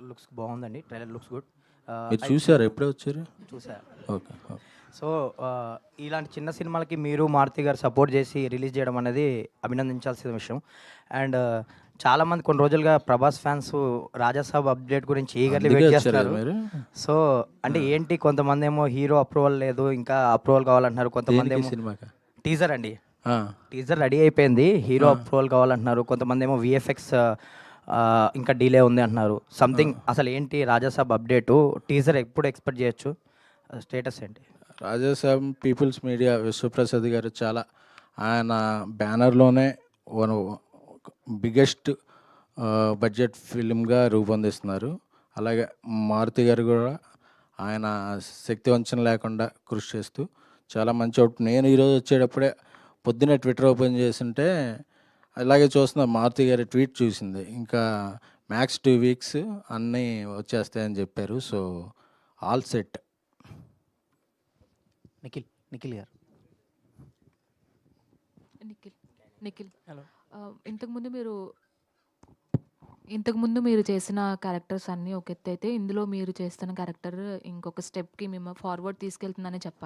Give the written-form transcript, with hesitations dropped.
Looks బాగుందండి. Trailer looks good. మీరు చూసారా? ఎప్పుడే వచ్చారు? చూసా. ఓకే. ఓకే. సో, ఇలాంటి చిన్న సినిమాలకి మీరు, మారుతి గారు సపోర్ట్ చేసి రిలీజ్ చేయడం అనేది అభినందించాల్సిన విషయం. అండ్ చాలామంది కొన్ని రోజులుగా ప్రభాస్ ఫ్యాన్స్ రాజాసాబ్ అప్డేట్ గురించి ఈగర్లీ అందుకే వెయిట్ వచ్చారు కదా చేస్తున్నారు. మీరు? సో, అంటే ఏంటి, కొంతమందేమో హీరో అప్రూవల్ లేదు, ఇంకా అప్రూవల్ కావాలంటున్నారు. దేనికి కొంతమందేమో సినిమాకా? టీజర్ అండి. ఆ, టీజర్ రెడీ అయిపోయింది. హీరో ఆ, అప్రూవల్ కావాలంటున్నారు. కొంతమందేమో వీఎఫ్ఎక్స్ ఇంకా డిలే ఉంది అంటున్నారు. సంథింగ్ అసలు ఏంటి రాజాసాబ్ అప్డేటు? టీజర్ ఎప్పుడు ఎక్స్పెక్ట్ చేయొచ్చు? స్టేటస్ ఏంటి? రాజాసాబ్ పీపుల్స్ మీడియా విశ్వప్రసాద్ గారు చాలా ఆయన బ్యానర్లోనే వన్ బిగ్గెస్ట్ బడ్జెట్ ఫిలింగా రూపొందిస్తున్నారు. అలాగే మారుతి గారు కూడా ఆయన శక్తి వంచన లేకుండా కృషి చేస్తూ చాలా మంచి అవుట్. నేను ఈరోజు వచ్చేటప్పుడే పొద్దున్నే ట్విట్టర్ ఓపెన్ చేస్తుంటే అలాగే చూస్తున్నా, మారుతి గారి ట్వీట్ చూసింది. ఇంకా మ్యాక్స్ 2 వీక్స్ అన్నీ వచ్చేస్తాయని చెప్పారు. So all set. నిఖిల్ గారు. నిఖిల్ నిఖిల్ హలో. ఇంతకుముందు మీరు చేసిన క్యారెక్టర్స్ అన్నీ ఒక ఎత్తు అయితే, ఇందులో మీరు చేస్తున్న క్యారెక్టర్ ఇంకొక స్టెప్కి మేము ఫార్వర్డ్ తీసుకెళ్తుందని చెప్పాలి.